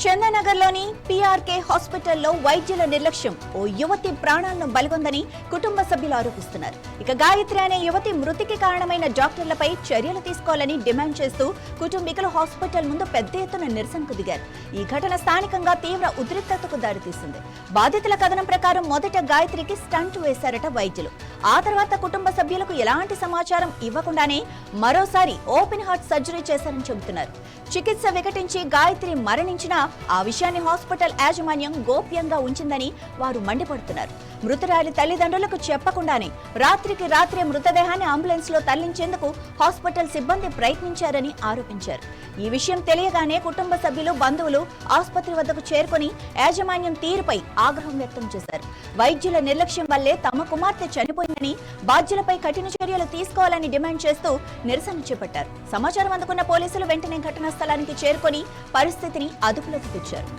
చందనగర్లోని PRK హాస్పిటల్లో వైద్యుల నిర్లక్ష్యం ఓ యువతి ప్రాణాలను బలిగొందని కుటుంబ సభ్యులు ఆరోపిస్తున్నారు. ఇక గాయత్రి అనే యువతి మృతికి కారణమైన డాక్టర్లపై చర్యలు తీసుకోవాలని డిమాండ్ చేస్తూ కుటుంబీకులు హాస్పిటల్ ముందు పెద్ద ఎత్తున నిరసనకు దిగారు. ఈ ఘటన స్థానికంగా తీవ్ర ఉద్రిక్తతకు దారితీసింది. బాధితుల కథనం ప్రకారం మొదట గాయత్రికి స్టంట్ వేశారట వైద్యులు. ఆ తర్వాత కుటుంబ సభ్యులకు ఎలాంటి సమాచారం ఇవ్వకుండానే మరోసారి ఓపెన్ హార్ట్ సర్జరీ చేశారని చెబుతున్నారు. చికిత్స వికటించి గాయత్రి మరణించినా ఆ విషయాన్ని హాస్పిటల్ యాజమాన్యం గోప్యంగా ఉంచిందని వారు మండిపడుతున్నారు. మృతురాలి తల్లిదండ్రులకు చెప్పకుండానే రాత్రికి రాత్రే మృతదేహాన్ని అంబులెన్స్ లో తరలించేందుకు హాస్పిటల్ సిబ్బంది ప్రయత్నించారని ఆరోపించారు. ఈ విషయం తెలియగానే కుటుంబ సభ్యులు, బంధువులు ఆసుపత్రి వద్దకు చేరుకుని యాజమాన్యం తీరుపై ఆగ్రహం వ్యక్తం చేశారు. వైద్యుల నిర్లక్ష్యం వల్లే తమ కుమార్తె చనిపోయిందని, బాధ్యులపై కఠిన చర్యలు తీసుకోవాలని డిమాండ్ చేస్తూ నిరసన చేపట్టారు. సమాచారం అందుకున్న పోలీసులు వెంటనే ఘటనా స్థలానికి చేరుకొని పరిస్థితిని అదుపులోకి తెచ్చారు.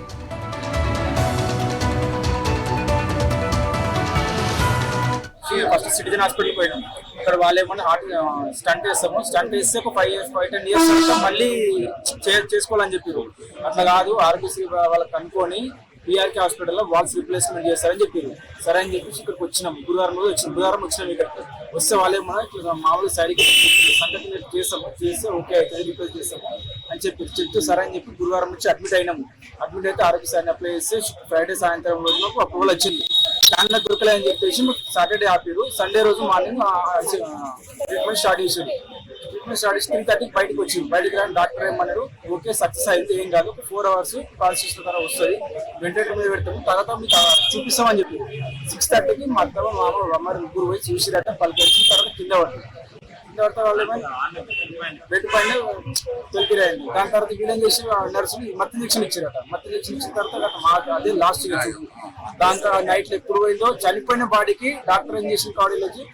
ఫస్ట్ సిటిజన్ హాస్పిటల్ పోయినాం. ఇక్కడ వాళ్ళు ఏమన్నా హార్ట్ స్టంట్ వేస్తాము, స్టంట్ వేస్తే ఒక 5-10 years మళ్ళీ చేసుకోవాలని చెప్పారు. అట్లా కాదు, ఆరోగ్యశ్రీ వాళ్ళకి కనుక్కొని పీఆర్కే హాస్పిటల్లో వాల్స్ రిప్లేస్మెంట్ చేస్తారని చెప్పారు. సరే అని చెప్పేసి ఇక్కడికి వచ్చినాం. బుధవారం వచ్చినాం. ఇక్కడికి వస్తే వాళ్ళేమన్నా మామూలు సైడ్కి సంకటన చేస్తే ఓకే అయితే రిప్లేస్ చేస్తాము అని చెప్తే సరే అని చెప్పి గురువారం నుంచి అడ్మిట్ అయినాము. అడ్మిట్ అయితే ఆరోగ్యశ్రీ అప్లై చేస్తే ఫ్రైడే సాయంత్రం రోజు మాకు అప్రూవల్ వచ్చింది. స్టాండ్ దొరకలే అని చెప్పేసి సాటర్డే ఆపారు. సండే రోజు మార్నింగ్ ట్రీట్మెంట్ స్టార్ట్ చేశారు. 3:30 బయటకు వచ్చింది. బయటకు రాని డాక్టర్ ఏమన్నారు, ఓకే సక్సెస్ అయింది, ఏం కాదు, 4 hours ప్రాసెస్ తర్వాత వస్తుంది, వెంటిలేటర్ మీద పెడతాము, తర్వాత మీకు చూపిస్తామని చెప్పి 6:30కి మా అత్తమ్మ మామ ముగ్గురు పోయి చూసిరట, పలికించి తర్వాత కింద పడితే వాళ్ళు బెడ్ పైన తొలికిరాయండి. దాని తర్వాత వీళ్ళేం చేసి నర్సులు మత్తు ఇంజక్షన్ ఇచ్చారట. మత్తు ఇంజక్షన్ ఇచ్చిన తర్వాత మాకు అదే లాస్ట్ దాని తర్వాత నైట్లో ఎప్పుడు పోయిందో చనిపోయిన బాడీకి డాక్టర్ ఏం చేసిన బాడీలో వచ్చి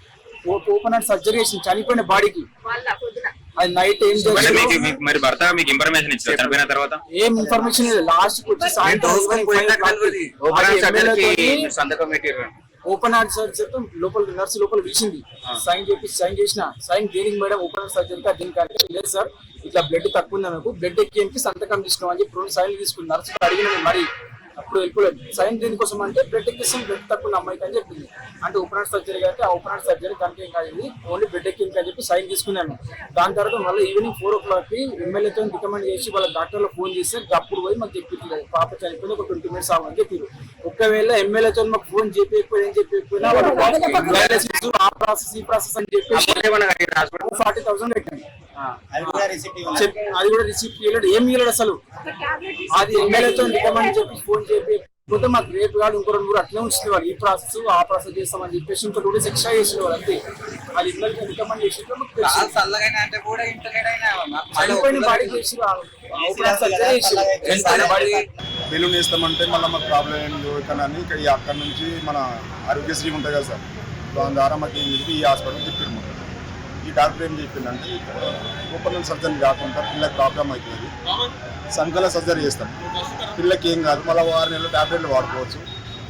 ఓపెన్ హార్ట్ సర్జరీ చేసింది చనిపోయిన బాడీకి. అది నైట్ ఏం మరి భర్త మీకు ఇన్ఫర్మేషన్ ఇచ్చారు చనిపోయిన తర్వాత? ఏం ఇన్ఫర్మేషన్ లేదు. లాస్ట్ వచ్చి సాయంత్రం ఓపెన్ హార్ట్ సర్జరీ లోపల నర్సు లోపల పిలిచింది. సైన్ చేసిన సైన్ దేనికి మేడం ఓపెన్ హార్ట్ సర్జరీ దీనికంటే లేదు సార్, ఇట్లా బ్లడ్ తక్కువ ఉంది నాకు, బ్లడ్ ఎక్కేందుకు సంతకం తీసుకున్నాం అని చెప్పి 2 సైన్లు తీసుకుని నర్సు అడిగినది. మరి అప్పుడు వెళ్ళిపోలేదు. సైన్ దేనికోసం అంటే బ్లడ్ ఎక్కిస్తాం, బ్లడ్ తక్కువ అమ్మాయికి అని చెప్పింది. అంటే ఓపెన్ హార్ట్ సర్జరీ అయితే ఆ ఓపెన్ హార్ట్ సర్జరీ దానికి ఏం కాదు, ఓన్లీ బ్లడ్ ఎక్కింది అని చెప్పి సైన్ తీసుకున్నాను. దాని తర్వాత మళ్ళీ ఈవినింగ్ 4 o'clockకి ఎమ్మెల్యేతో రికమెండ్ చేసి వాళ్ళ డాక్టర్లో ఫోన్ చేస్తే అప్పుడు పోయి మాకు చెప్పలేదు పాప చనిపోయింది, ఒక 20 minutes ఆగమని చెప్పారు. ఒకవేళ ఎమ్మెల్యేతో మాకు ఫోన్ చెప్పకపోయినా ఆ ప్రాసెస్ ఈ ప్రాసెస్ అని చెప్పి 40,000 పెట్టండి. అది కూడా రిసిప్ట్ ఇవ్వలేడు, ఏం ఇవ్వలేడు అసలు. అది ఎమ్మెల్యేతో రికమెండ్ చెప్పి ఫోన్ చెప్పి మాకు రేపు కాదు ఇంకో 2 అట్లే ఉంచుతుంది వాళ్ళు. ఈ ప్రాసెస్ ఆ ప్రాసెస్ చేస్తామని చెప్పేసి ఇంకో 2 days ఎక్స్ట్రా చేసిన వాళ్ళు అంతే. అది ఇద్దరికి రికమెండ్ చేసి చనిపోయిన బాడీ చేసి బెలూన్ వేస్తామంటే మళ్ళీ మాకు ప్రాబ్లం ఏంటి అని అక్కడ నుంచి మన ఆరోగ్యశ్రీ ఉంటుంది కదా సార్, దాని ద్వారా మాకు ఏం చెప్పి ఈ హాస్పిటల్ చెప్పారు. ఈ డాక్టర్ ఏం చెప్పిందంటే ఓపెన్ సర్జరీ కాకుండా పిల్లకి ప్రాబ్లం అవుతుంది, సంకల సర్జరీ చేస్తాం, పిల్లకి ఏం కాదు, మళ్ళీ 6 నెలలు టాబ్లెట్లు వాడుకోవచ్చు,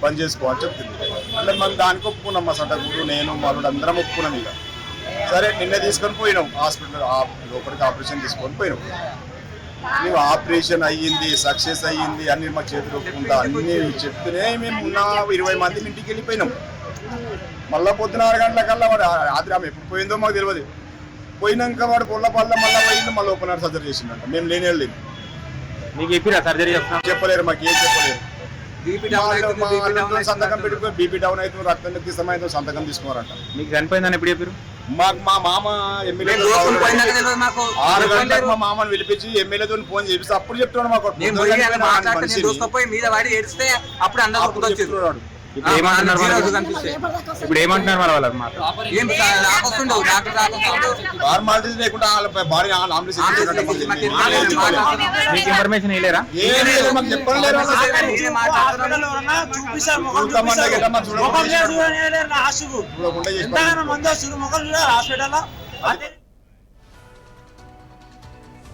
బంద్ చేసుకోవాలి చెప్తుంది. అంటే మనం దానికి ఒప్పుకున్నాం. మా సంటూరు నేను వాళ్ళు అందరం ఒప్పుకున్నాం. ఇక సరే నిన్న తీసుకొని పోయినాం హాస్పిటల్ లోపలికి, ఆపరేషన్ తీసుకొని పోయినాం. మేము ఆపరేషన్ అయ్యింది, సక్సెస్ అయ్యింది అన్ని మా చేతులు ఒప్పుకుంటా అన్నీ చెప్తూనే మేము ఉన్న 20 మంది ఇంటికి వెళ్ళిపోయినాం. మళ్ళీ పొద్దున 6 గంటలకల్లా వాడు రాత్రి ఆమె ఎప్పుడు పోయిందో మాకు తెలియదు. పోయినాక వాడు పొల్లపల్ల మళ్ళీ పోయింది, మళ్ళీ ఓపెన్ హార్ట్ సర్జరీ చేసిందంట. మేము లేని మీకు చెప్పిరా సర్జరీ చెప్పలేరు, మాకు ఏం చెప్పలేరు. సంతకం పెట్టుకుని బీపీ డౌన్ అవుతుంది, రక్తం తీసమైతే సంతకం తీసుకున్నారంట. మీకు చనిపోయిందని ఎప్పుడు చెప్పారు? మాకు మా మామ ఎమ్మెల్యే 6 గంటలకు మా మామని పిలిపించి ఎమ్మెల్యేతో ఫోన్ చేపిస్తే అప్పుడు చెప్తున్నాడు మాకు. ఇప్పుడు ఏమంటున్నారు మరి వాళ్ళ ఫార్మాలిటీస్ లేకుండా బాడీ మీకు ఇన్ఫర్మేషన్ ఇవ్వలేరా? మాకు చెప్పలేరు. హాస్పిటల్